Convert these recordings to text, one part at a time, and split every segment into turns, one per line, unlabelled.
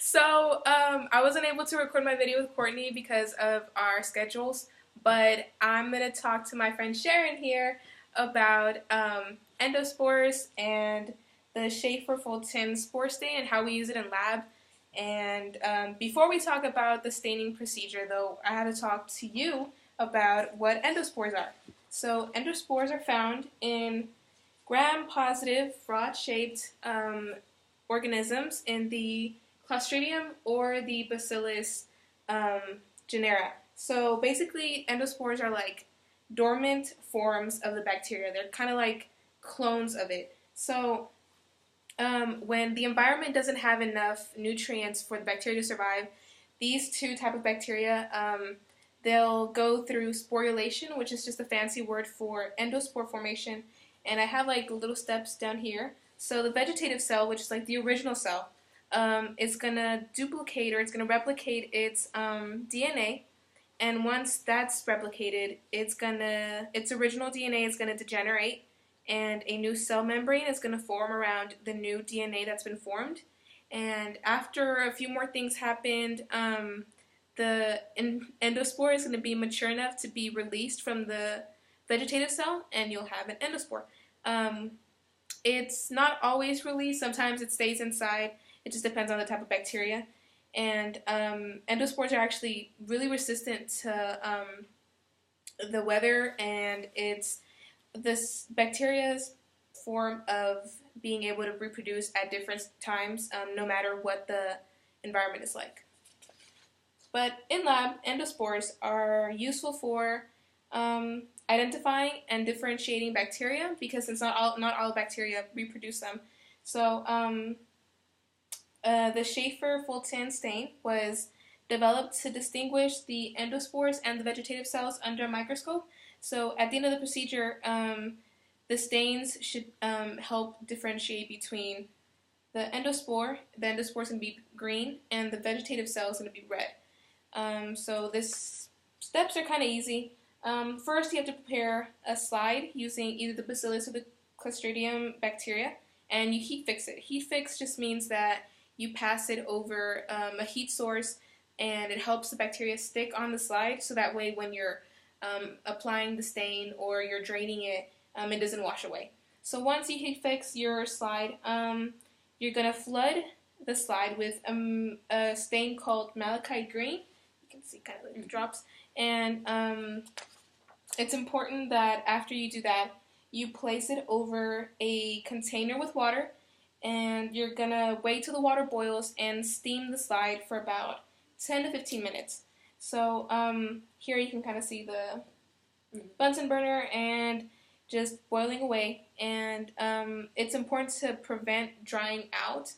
So I wasn't able to record my video with Courtney because of our schedules, but I'm going to talk to my friend Sharon here about endospores and the Schaefer-Fulton spore stain and how we use it in lab. And before we talk about the staining procedure, though, I had to talk to you about what endospores are. So endospores are found in gram-positive, rod-shaped organisms in the Clostridium or the Bacillus genera. So basically, endospores are like dormant forms of the bacteria. They're kind of like clones of it. So when the environment doesn't have enough nutrients for the bacteria to survive, these two type of bacteria, they'll go through sporulation, which is just a fancy word for endospore formation. And I have like little steps down here. So the vegetative cell, which is like the original cell, is going to duplicate, or it's going to replicate its DNA. And once that's replicated, its original DNA is going to degenerate, and a new cell membrane is going to form around the new DNA that's been formed. And after a few more things happened, the endospore is going to be mature enough to be released from the vegetative cell, and you'll have an endospore. It's not always released. Sometimes it stays inside. It just depends on the type of bacteria. And endospores are actually really resistant to the weather, and it's this bacteria's form of being able to reproduce at different times, no matter what the environment is like. But in lab, endospores are useful for identifying and differentiating bacteria, because since not all bacteria reproduce them. So the Schaefer-Fulton stain was developed to distinguish the endospores and the vegetative cells under a microscope. So at the end of the procedure, the stains should help differentiate between the endospore. The endospore is going to be green, and the vegetative cell is going to be red. So this steps are kind of easy. First, you have to prepare a slide using either the Bacillus or the Clostridium bacteria, and you heat fix it. Heat fix just means that you pass it over a heat source, and it helps the bacteria stick on the slide, so that way when you're applying the stain or you're draining it, it doesn't wash away. So once you heat fix your slide, you're going to flood the slide with a stain called malachite green. You can see kind of like drops. And it's important that after you do that, you place it over a container with water, and you're going to wait till the water boils and steam the slide for about 10 to 15 minutes. So here you can kind of see the Bunsen burner and just boiling away. And it's important to prevent drying out.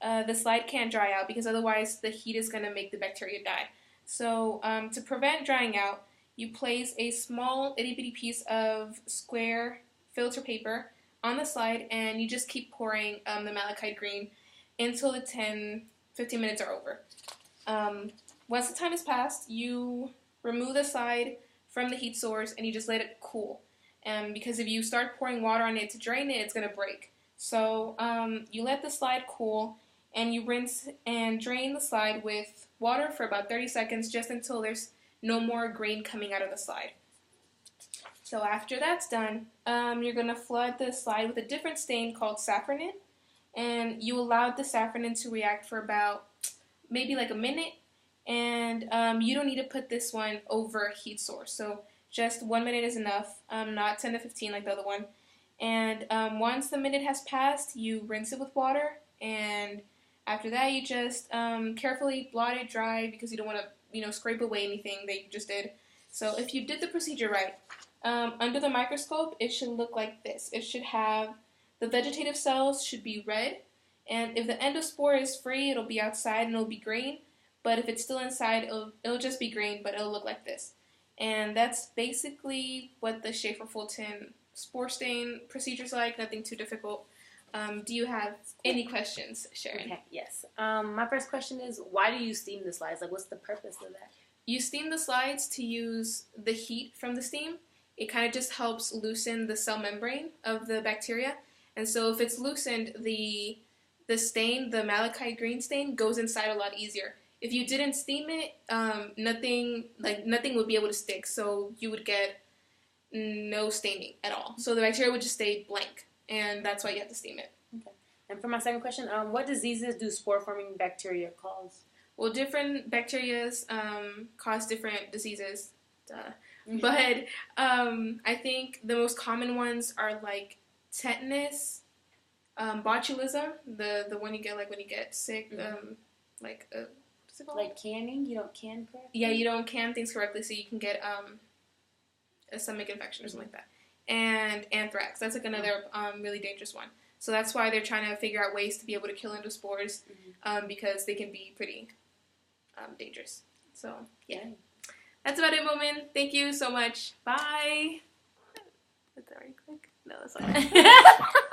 The slide can't dry out, because otherwise the heat is going to make the bacteria die. So to prevent drying out, you place a small itty-bitty piece of square filter paper on the slide, and you just keep pouring the malachite green until the 10-15 minutes are over. Once the time has passed, you remove the slide from the heat source, and you just let it cool. Because if you start pouring water on it to drain it, it's going to break. So you let the slide cool, and you rinse and drain the slide with water for about 30 seconds, just until there's no more green coming out of the slide. So after that's done, you're going to flood the slide with a different stain called safranin, and you allow the safranin to react for about maybe like a minute, and you don't need to put this one over a heat source. So just 1 minute is enough, not 10 to 15 like the other one. And once the minute has passed, you rinse it with water, and after that you just carefully blot it dry, because you don't want to scrape away anything that you just did. So if you did the procedure right, under the microscope it should look like this. It should have, the vegetative cells should be red, and if the endospore is free, it'll be outside and it'll be green. But if it's still inside, it'll just be green, but it'll look like this. And that's basically what the Schaefer-Fulton spore stain procedure is like. Nothing too difficult. Do you have any questions, Sharon?
Okay, yes. My first question is, why do you steam the slides? Like, what's the purpose of that?
You steam the slides to use the heat from the steam. It kind of just helps loosen the cell membrane of the bacteria. And so if it's loosened, the the stain, the malachite green stain, goes inside a lot easier. If you didn't steam it, nothing would be able to stick. So you would get no staining at all. So the bacteria would just stay blank, and that's why you have to steam it.
Okay. And for my second question, what diseases do spore-forming bacteria cause?
Well, different bacterias cause different diseases, but I think the most common ones are like tetanus, botulism, the one you get like when you get sick, like what's it called?
Like canning, you don't can correctly.
Yeah, you don't can things correctly, so you can get a stomach infection or something like that. And anthrax, that's like another really dangerous one. So that's why they're trying to figure out ways to be able to kill endospores, because they can be pretty dangerous. So yeah, that's about it, Moment. Thank you so much. Bye. That's that very quick. No, that's not.